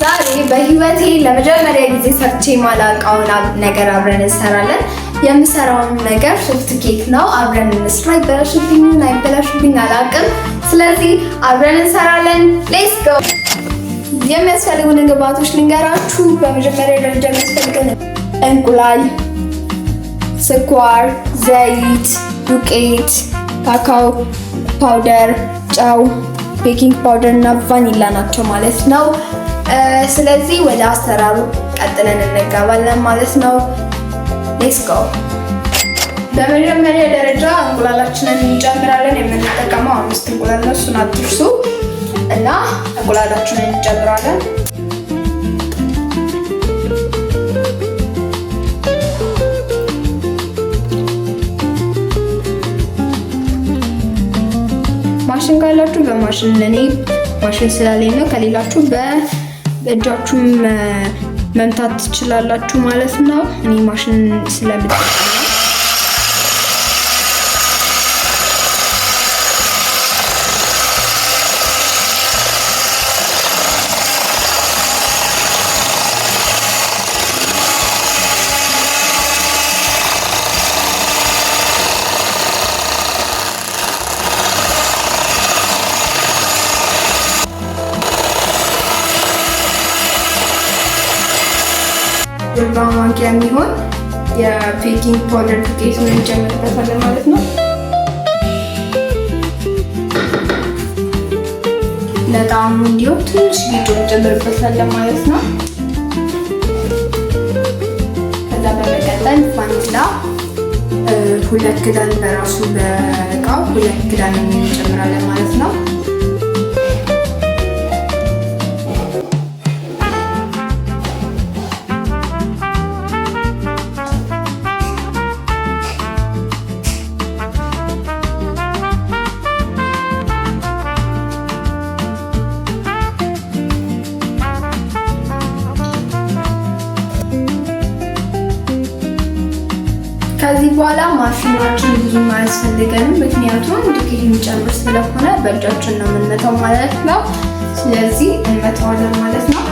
ዛሬ በህይወቴ ለመጀመሪያ ጊዜ ሰርቼ ማላውቀውን ነገር አብረን እንሰራለን። የምሰራውን ነገር ሶፍት ኬክ ነው። አብረን እንስራ። ይበላሽብኝ አይበላሽብኝ አላውቅም። ስለዚህ አብረን እንሰራለን። ሌትስ ጎ። የሚያስፈልጉን ግብአቶች ልንገራችሁ። በመጀመሪያ ደረጃ የሚያስፈልገን እንቁላል፣ ስኳር፣ ዘይት፣ ዱቄት፣ ካካኦ ፓውደር፣ ጨው፣ ቤኪንግ ፓውደር እና ቫኒላ ናቸው ማለት ነው። ስለዚህ ወደ አሰራሩ ቀጥለን እንገባለን ማለት ነው። ሌትስ ጎ። በመጀመሪያ ደረጃ እንቁላላችንን እንጨምራለን። የምንጠቀመው 5 እንቁላል ነው፣ እሱን አትርሱ እና እንቁላላችንን እንጨምራለን። ማሽን ካላችሁ በማሽን፣ እኔ ማሽን ስላለኝ ነው። ከሌላችሁ በእጃችሁ መምታት ትችላላችሁ ማለት ነው። እኔ ማሽን ስለምጠቀም ግርባ ማንኪያ የሚሆን የቤኪንግ ፓውደር ዱቄቱን እንጨምርበታለን ማለት ነው። ለጣዕሙ እንዲሁም ትንሽ ሊጡ እንጨምርበታለን ማለት ነው። ከዛ በመቀጠል ቫኒላ 2 ክዳን በራሱ በእቃው 2 ክዳን እንጨምራለን ማለት ነው። ከዚህ በኋላ ማሽናችን ብዙም አያስፈልገንም፣ ምክንያቱም ዱቄት የሚጨምር ስለሆነ በእጃችን ነው የምንመታው ማለት ነው። ስለዚህ እንመታዋለን ማለት ነው።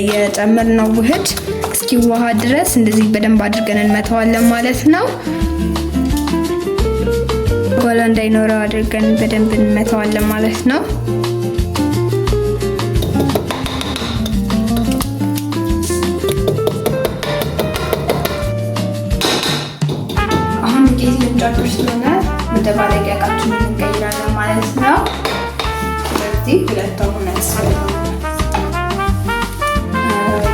የጨመርነው ውህድ እስኪዋሃድ ድረስ እንደዚህ በደንብ አድርገን እንመታዋለን ማለት ነው። ጎላ እንዳይኖረው አድርገን በደንብ እንመታዋለን ማለት ነው። አሁን ዱቄት ልንጨምር ስለሆነ መደባለቂያ እቃችንን እንቀይራለን ማለት ነው። ስለዚህ ሁለት አሁን ያስፈልጋል።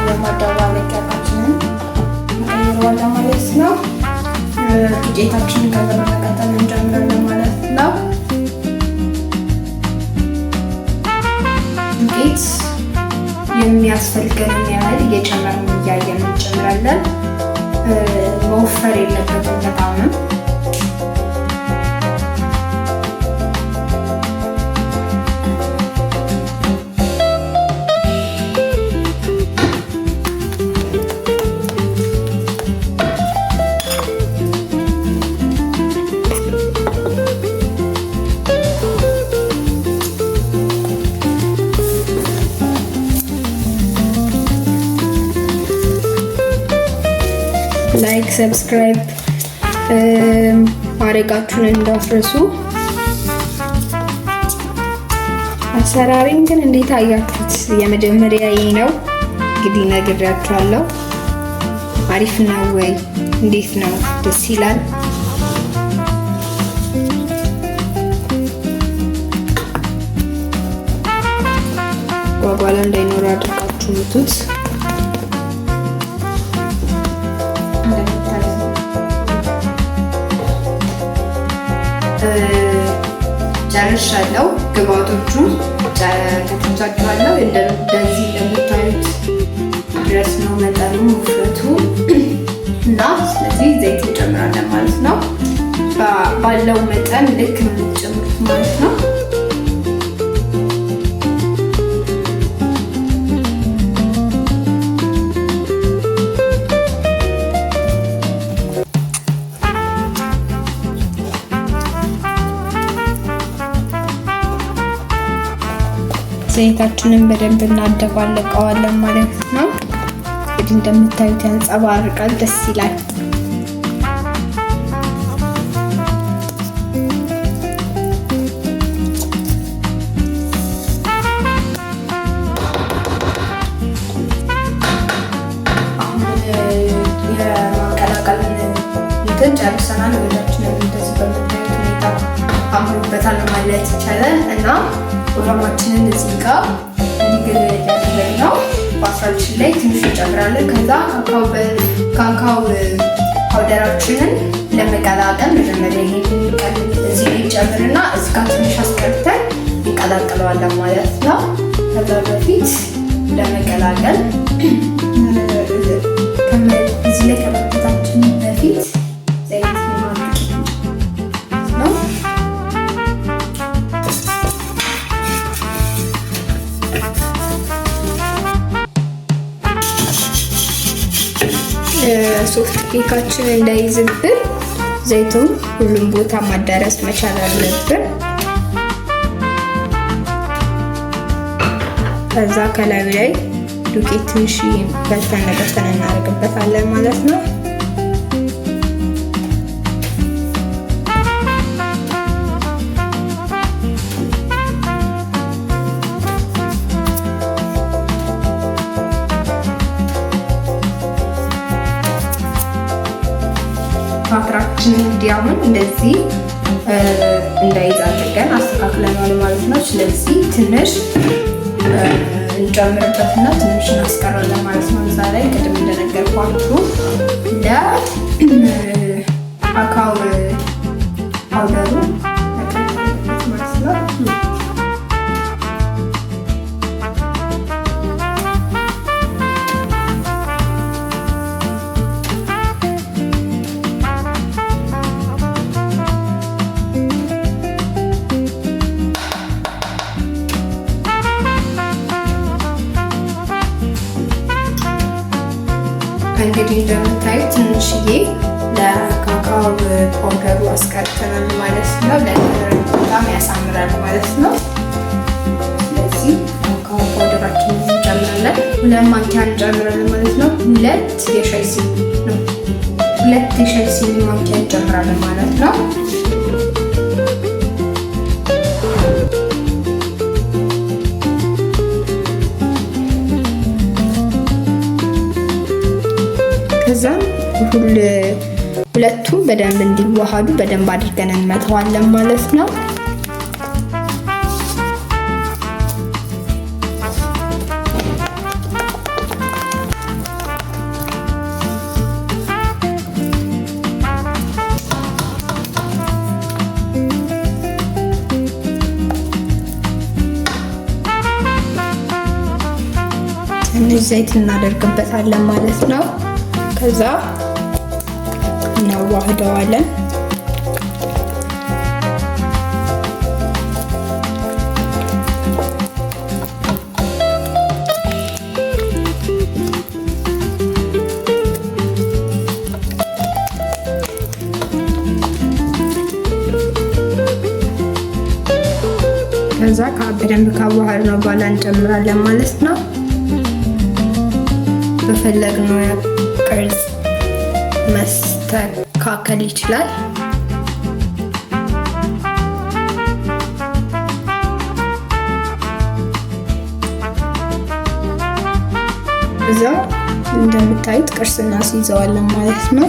የማደባለቂያ እቃችንን እንቀይረዋለን ማለት ነው። ዱቄታችንን ከዛ በመቀጠል እንጨምራለን ማለት ነው። ዱቄት የሚያስፈልገንን ያህል እየጨመርን እያየን እንጨምራለን። መወፈር የለበትም በጣምም። ላይክ ሰብስክራይብ ማድረጋችሁን እንዳትረሱ። አሰራሪን ግን እንዴት አያችሁት? የመጀመሪያዬ ነው እንግዲህ ነግሬያችኋለሁ። አሪፍ ነው ወይ? እንዴት ነው? ደስ ይላል። ጓጓላ እንዳይኖር አድርጋችሁ ምቱት። ጨርሻለሁ። ግብአቶቹን ከተቻቸዋለሁ። እንደዚህ እንደምታዩት ድረስ ነው መጠኑ፣ ውፍረቱ እና ስለዚህ ዘይት እንጨምራለን ማለት ነው። ባለው መጠን ልክ ነው የምትጨምሩት ማለት ነው። ዘይታችንን በደንብ እናደባለቀዋለን ማለት ነው። እንግዲህ እንደምታዩት ያንጸባርቃል፣ ደስ ይላል። ጨርሰናል። ወዳችንን እንደዚህ በምታዩት ሁኔታ አምሮበታል ማለት ይቻላል። እና ወራማችንን እዚህ ጋር እንዲግል ያደረግ ነው። በአስራችን ላይ ትንሽ እንጨምራለን። ከዛ ካካው ፓውደራችንን ለመቀላቀል መጀመሪያ ይሄን እዚህ ላይ ጨምርና እዚህ ጋር ትንሽ አስቀርተን እንቀላቅለዋለን ማለት ነው። ከዛ በፊት ለመቀላቀል እዚህ ላይ ከመክተታችን በፊት ሶፍት ኬካችን እንዳይዝብን ዘይቱን ሁሉም ቦታ ማዳረስ መቻል አለብን። ከዛ ከላዩ ላይ ዱቄት ትንሽ በተን እናደርግበታለን ማለት ነው። ፓትራችን እንግዲህ አሁን እንደዚህ እንዳይዝ አድርገን አስተካክለናል ማለት ነው። ስለዚህ ትንሽ እንጨምርበትና ትንሽ እናስቀራለን ማለት ነው። እዛ ላይ ቅድም እንደነገርኳችሁ ለካካው ፓውደሩ ማለት ነው። እንግዲህ እንደምታዩት ትንሽዬ ለካካው ፓውደሩ አስቀርተናል ማለት ነው። በጣም ያሳምራል ማለት ነው። ስለዚህ ካካው ፓውደራችንን እንጨምራለን። 2 ማንኪያ እንጨምራለን ማለት ነው። 2 የሻይ ሲኒ ማንኪያ እንጨምራለን ማለት ነው። ከዛም ሁለቱም በደንብ እንዲዋሃዱ በደንብ አድርገን እንመተዋለን ማለት ነው። ትንሽ ዘይት እናደርግበታለን ማለት ነው። ከዛ እናዋህደዋለን። ከዛ በደንብ ካዋሃድነው በኋላ እንጨምራለን ማለት ነው። በፈለግነው ቅርጽ መስተካከል ይችላል። እዛ እንደምታዩት ቅርጽ እናስይዘዋለን ማለት ነው።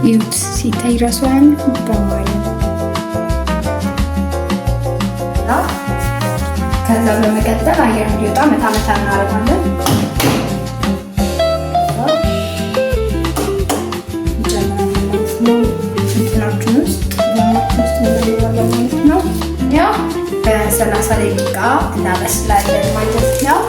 ይሁት ሲታይ ራሷን ባማኝ ከዛ በመቀጠል አየር እንዲወጣ መታ እናደርጋለን። እንትናችን ውስጥ ማለት ነው። ያው በ30 ደቂቃ እናበስላለን ማለት ነው።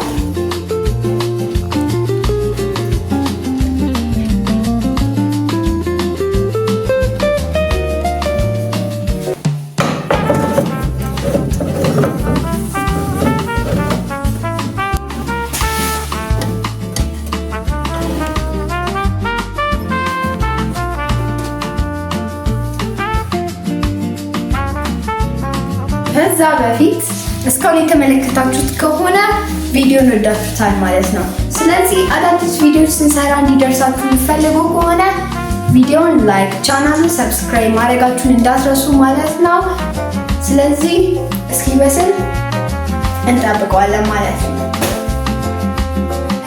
ከዛ በፊት እስካሁን የተመለከታችሁት ከሆነ ቪዲዮን ወዳችሁታል ማለት ነው። ስለዚህ አዳዲስ ቪዲዮዎች ስንሰራ እንዲደርሳችሁ የምትፈልጉ ከሆነ ቪዲዮን ላይክ፣ ቻናሉን ሰብስክራይብ ማድረጋችሁን እንዳትረሱ ማለት ነው። ስለዚህ እስኪበስል እንጠብቀዋለን ማለት ነው።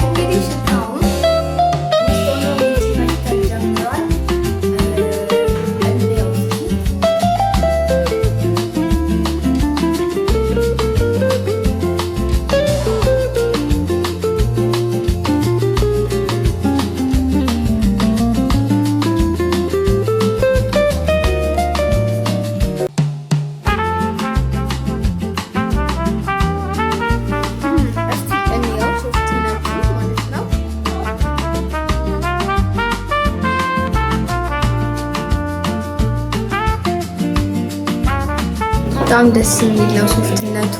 እንግዲህ ሽታውን ጀምሯል። በጣም ደስ የሚል ነው ሶፍትነቱ።